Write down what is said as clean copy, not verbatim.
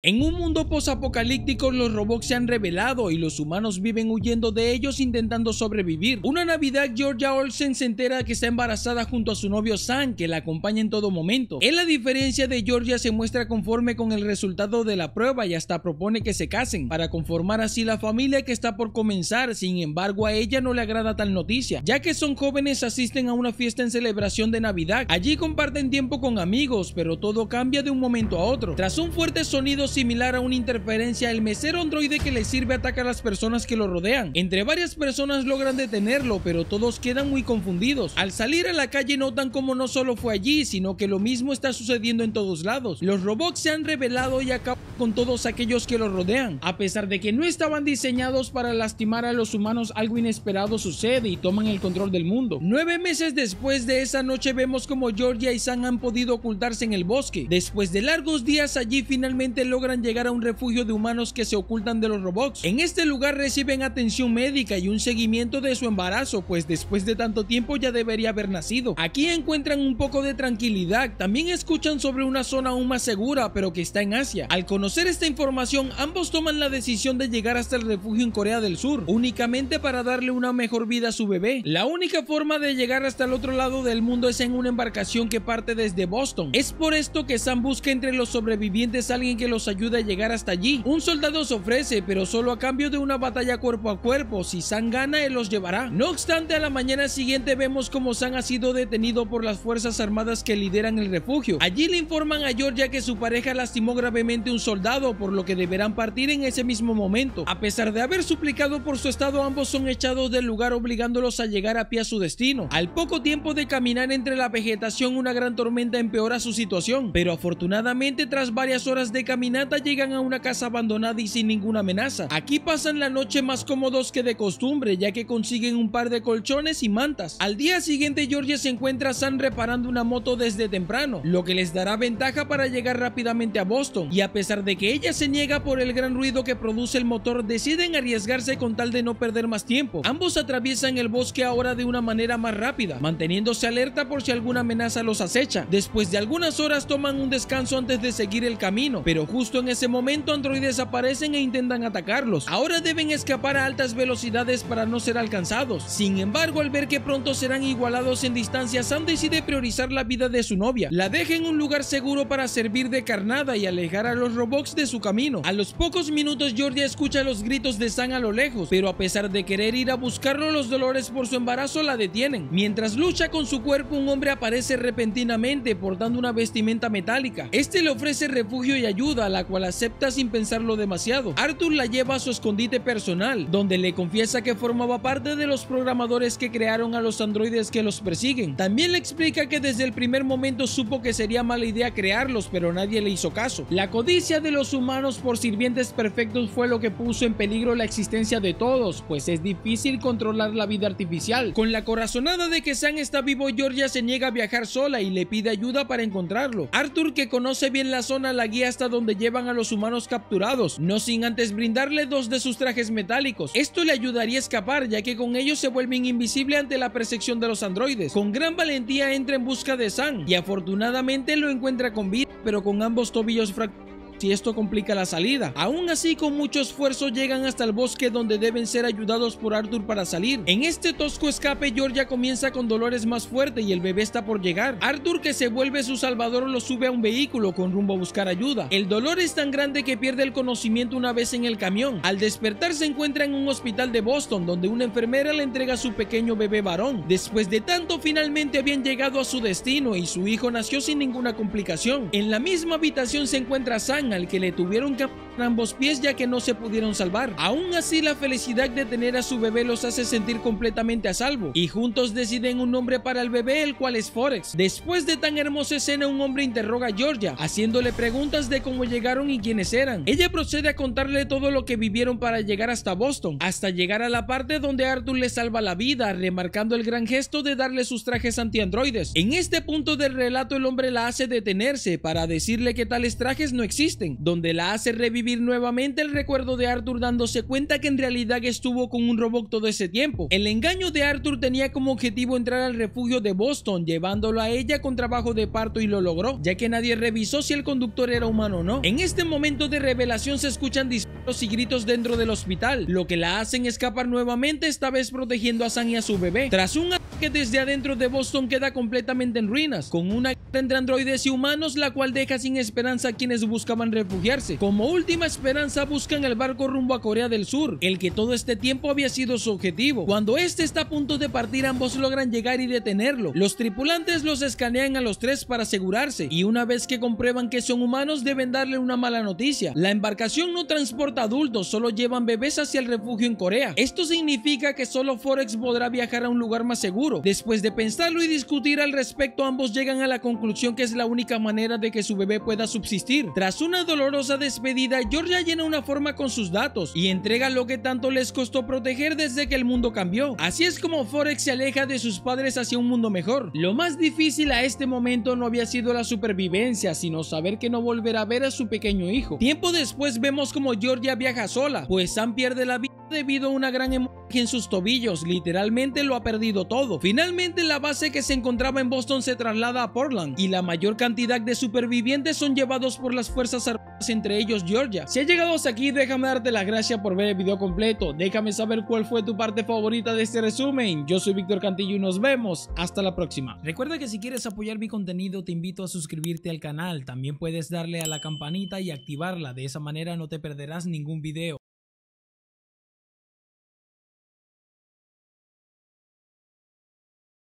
En un mundo posapocalíptico, los robots se han revelado y los humanos viven huyendo de ellos intentando sobrevivir. Una Navidad, Georgia Olsen se entera que está embarazada junto a su novio Sam, que la acompaña en todo momento. Él, a diferencia de Georgia, se muestra conforme con el resultado de la prueba y hasta propone que se casen, para conformar así la familia que está por comenzar. Sin embargo, a ella no le agrada tal noticia, ya que son jóvenes, asisten a una fiesta en celebración de Navidad. Allí comparten tiempo con amigos, pero todo cambia de un momento a otro. Tras un fuerte sonido similar a una interferencia, el mesero androide que le sirve ataca a las personas que lo rodean. Entre varias personas logran detenerlo, pero todos quedan muy confundidos. Al salir a la calle notan como no solo fue allí, sino que lo mismo está sucediendo en todos lados. Los robots se han revelado y acaban con todos aquellos que lo rodean. A pesar de que no estaban diseñados para lastimar a los humanos, algo inesperado sucede y toman el control del mundo. 9 meses después de esa noche, vemos como Georgia y Sam han podido ocultarse en el bosque. Después de largos días allí, finalmente logran llegar a un refugio de humanos que se ocultan de los robots. En este lugar reciben atención médica y un seguimiento de su embarazo, pues después de tanto tiempo ya debería haber nacido. Aquí encuentran un poco de tranquilidad. También escuchan sobre una zona aún más segura, pero que está en Asia. Al conocer esta información, ambos toman la decisión de llegar hasta el refugio en Corea del Sur, únicamente para darle una mejor vida a su bebé. La única forma de llegar hasta el otro lado del mundo es en una embarcación que parte desde Boston. Es por esto que Sam busca entre los sobrevivientes a alguien que los ayude a llegar hasta allí. Un soldado se ofrece, pero solo a cambio de una batalla cuerpo a cuerpo. Si Sam gana, él los llevará. No obstante, a la mañana siguiente vemos como Sam ha sido detenido por las fuerzas armadas que lideran el refugio. Allí le informan a Georgia que su pareja lastimó gravemente a un soldado, por lo que deberán partir en ese mismo momento. A pesar de haber suplicado por su estado, ambos son echados del lugar, obligándolos a llegar a pie a su destino. Al poco tiempo de caminar entre la vegetación, una gran tormenta empeora su situación, pero afortunadamente, tras varias horas de caminata, llegan a una casa abandonada y sin ninguna amenaza. Aquí pasan la noche más cómodos que de costumbre, ya que consiguen un par de colchones y mantas. Al día siguiente, Georgia se encuentra a Sam reparando una moto desde temprano, lo que les dará ventaja para llegar rápidamente a Boston. Y a pesar de que ella se niega por el gran ruido que produce el motor, deciden arriesgarse con tal de no perder más tiempo. Ambos atraviesan el bosque ahora de una manera más rápida, manteniéndose alerta por si alguna amenaza los acecha. Después de algunas horas toman un descanso antes de seguir el camino, pero justo en ese momento androides aparecen e intentan atacarlos. Ahora deben escapar a altas velocidades para no ser alcanzados. Sin embargo, al ver que pronto serán igualados en distancia, Sam decide priorizar la vida de su novia. La deja en un lugar seguro para servir de carnada y alejar a los robots de su camino. A los pocos minutos, Georgia escucha los gritos de Sam a lo lejos, pero a pesar de querer ir a buscarlo, los dolores por su embarazo la detienen. Mientras lucha con su cuerpo, un hombre aparece repentinamente portando una vestimenta metálica. Este le ofrece refugio y ayuda, a la cual acepta sin pensarlo demasiado. Arthur la lleva a su escondite personal, donde le confiesa que formaba parte de los programadores que crearon a los androides que los persiguen. También le explica que desde el primer momento supo que sería mala idea crearlos, pero nadie le hizo caso. La codicia de los humanos por sirvientes perfectos fue lo que puso en peligro la existencia de todos, pues es difícil controlar la vida artificial. Con la corazonada de que Sam está vivo, Georgia se niega a viajar sola y le pide ayuda para encontrarlo. Arthur, que conoce bien la zona, la guía hasta donde llevan a los humanos capturados, no sin antes brindarle 2 de sus trajes metálicos. Esto le ayudaría a escapar, ya que con ellos se vuelven invisible ante la persecución de los androides. Con gran valentía entra en busca de Sam y afortunadamente lo encuentra con vida, pero con ambos tobillos fracturados, y esto complica la salida. Aún así, con mucho esfuerzo llegan hasta el bosque, donde deben ser ayudados por Arthur para salir. En este tosco escape, Georgia comienza con dolores más fuertes y el bebé está por llegar. Arthur, que se vuelve su salvador, lo sube a un vehículo con rumbo a buscar ayuda. El dolor es tan grande que pierde el conocimiento una vez en el camión. Al despertar, se encuentra en un hospital de Boston, donde una enfermera le entrega a su pequeño bebé varón. Después de tanto, finalmente habían llegado a su destino y su hijo nació sin ninguna complicación. En la misma habitación se encuentra Sam, al que le tuvieron que amputar ambos pies, ya que no se pudieron salvar. Aún así, la felicidad de tener a su bebé los hace sentir completamente a salvo, y juntos deciden un nombre para el bebé, el cual es Forex. Después de tan hermosa escena, un hombre interroga a Georgia, haciéndole preguntas de cómo llegaron y quiénes eran. Ella procede a contarle todo lo que vivieron para llegar hasta Boston, hasta llegar a la parte donde Arthur le salva la vida, remarcando el gran gesto de darle sus trajes antiandroides. En este punto del relato, el hombre la hace detenerse para decirle que tales trajes no existen, existen, donde la hace revivir nuevamente el recuerdo de Arthur, dándose cuenta que en realidad estuvo con un robot todo ese tiempo. El engaño de Arthur tenía como objetivo entrar al refugio de Boston, llevándolo a ella con trabajo de parto, y lo logró, ya que nadie revisó si el conductor era humano o no. En este momento de revelación se escuchan disparos y gritos dentro del hospital, lo que la hacen escapar nuevamente, esta vez protegiendo a Sam y a su bebé. Tras un ataque desde adentro de Boston queda completamente en ruinas, con una guerra entre androides y humanos, la cual deja sin esperanza a quienes buscaban refugiarse. Como última esperanza buscan el barco rumbo a Corea del Sur, el que todo este tiempo había sido su objetivo. Cuando este está a punto de partir, ambos logran llegar y detenerlo. Los tripulantes los escanean a los tres para asegurarse, y una vez que comprueban que son humanos deben darle una mala noticia. La embarcación no transporta adultos, solo llevan bebés hacia el refugio en Corea. Esto significa que solo Forex podrá viajar a un lugar más seguro. Después de pensarlo y discutir al respecto, ambos llegan a la conclusión que es la única manera de que su bebé pueda subsistir. Tras una dolorosa despedida, Georgia llena una forma con sus datos y entrega lo que tanto les costó proteger desde que el mundo cambió. Así es como Forex se aleja de sus padres hacia un mundo mejor. Lo más difícil a este momento no había sido la supervivencia, sino saber que no volverá a ver a su pequeño hijo. Tiempo después vemos como Georgia viaja sola, pues Sam pierde la vida debido a una gran hemorragia en sus tobillos. Literalmente lo ha perdido todo. Finalmente la base que se encontraba en Boston se traslada a Portland, y la mayor cantidad de supervivientes son llevados por las fuerzas armadas, entre ellos Georgia. Si has llegado hasta aquí, déjame darte las gracias por ver el video completo. Déjame saber cuál fue tu parte favorita de este resumen. Yo soy Víctor Cantillo y nos vemos hasta la próxima. Recuerda que si quieres apoyar mi contenido te invito a suscribirte al canal. También puedes darle a la campanita y activarla, de esa manera no te perderás ningún video.